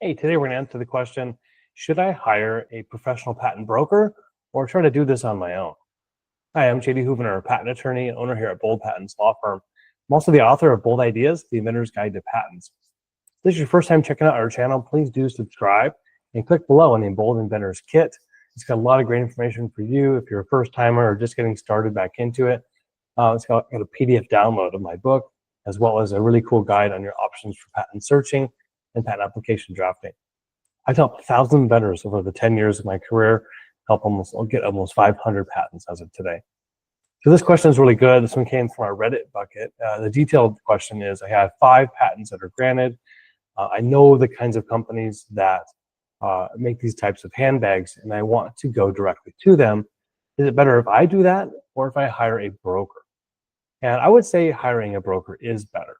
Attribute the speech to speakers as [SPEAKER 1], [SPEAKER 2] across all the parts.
[SPEAKER 1] Hey, today we're going to answer the question, should I hire a professional patent broker or try to do this on my own? Hi, I'm JD Hoovener, a patent attorney and owner here at Bold Patents Law Firm. I'm also the author of Bold Ideas, The Inventor's Guide to Patents. If this is your first time checking out our channel, please do subscribe and click below on the Bold Inventor's Kit. It's got a lot of great information for you if you're a first timer or just getting started back into it. It's got a PDF download of my book, as well as a really cool guide on your options for patent searching and patent application drafting. I've helped thousands of inventors over the 10 years of my career, get almost 500 patents as of today. So this question is really good. This one came from our Reddit bucket. The detailed question is, I have 5 patents that are granted. I know the kinds of companies that make these types of handbags, and I want to go directly to them. Is it better if I do that or if I hire a broker? And I would say hiring a broker is better.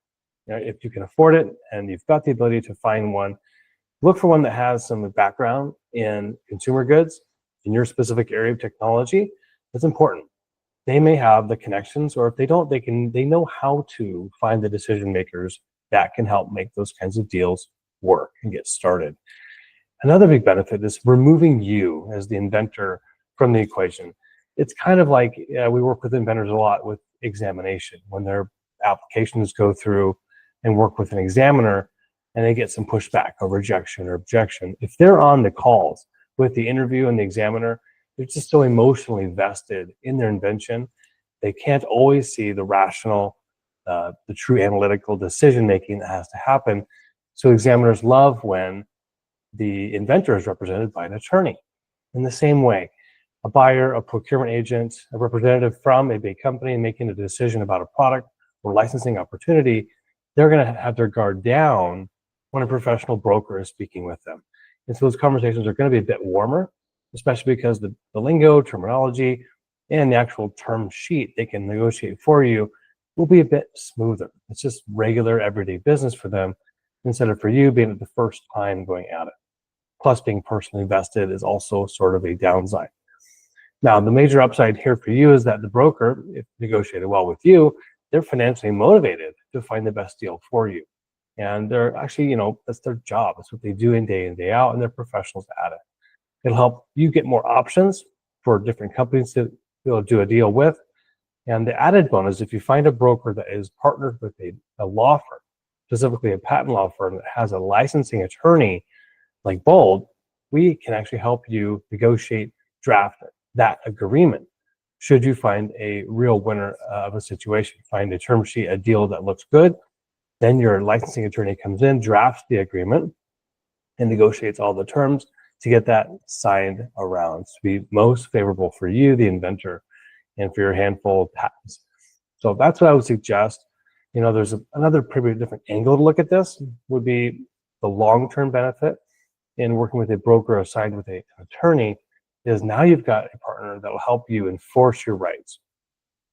[SPEAKER 1] If you can afford it and you've got the ability to find one, look for one that has some background in consumer goods in your specific area of technology. That's important. They may have the connections, or if they don't, they know how to find the decision makers that can help make those kinds of deals work and get started. Another big benefit is removing you as the inventor from the equation. It's kind of like we work with inventors a lot with examination. When their applications go through and work with an examiner and they get some pushback or rejection or objection, if they're on the calls with the interview and the examiner, they're just so emotionally vested in their invention. They can't always see the rational, the true analytical decision making that has to happen. So examiners love when the inventor is represented by an attorney. In the same way, a buyer, a procurement agent, a representative from a big company making a decision about a product or licensing opportunity, they're going to have their guard down when a professional broker is speaking with them. And so those conversations are going to be a bit warmer, especially because the lingo, terminology, and the actual term sheet they can negotiate for you will be a bit smoother. It's just regular everyday business for them instead of for you being the first time going at it. Plus, being personally vested is also sort of a downside. Now, the major upside here for you is that the broker, if negotiated well with you, they're financially motivated to find the best deal for you. And they're actually, that's their job. That's what they do in day out, and they're professionals at it. It'll help you get more options for different companies to be able to do a deal with. And the added bonus, if you find a broker that is partnered with a law firm, specifically a patent law firm that has a licensing attorney like Bold, we can actually help you negotiate, draft that agreement. Should you find a real winner of a situation, find a term sheet, a deal that looks good, then your licensing attorney comes in, drafts the agreement, and negotiates all the terms to get that signed around to be most favorable for you, the inventor, and for your handful of patents. So that's what I would suggest. There's another pretty different angle to look at this, would be the long-term benefit in working with a broker assigned with an attorney, is now you've got a partner that will help you enforce your rights.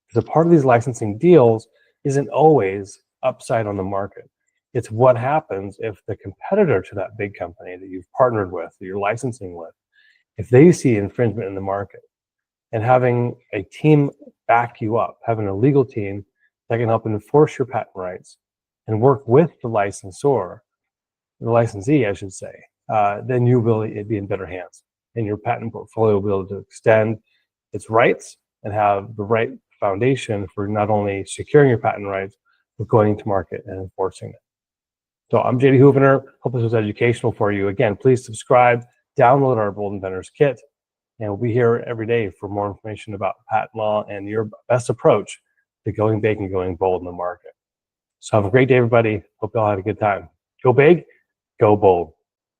[SPEAKER 1] Because a part of these licensing deals isn't always upside on the market. It's what happens if the competitor to that big company that you've partnered with, that you're licensing with, if they see infringement in the market, and having a team back you up, having a legal team that can help enforce your patent rights and work with the licensor, the licensee, I should say, then you will be in better hands. And your patent portfolio will be able to extend its rights and have the right foundation for not only securing your patent rights, but going to market and enforcing it. So I'm JD Hoovener. Hope this was educational for you. Again, please subscribe, download our Bold Inventors Kit, and we'll be here every day for more information about patent law and your best approach to going big and going bold in the market. So have a great day, everybody. Hope you all had a good time. Go big, go bold.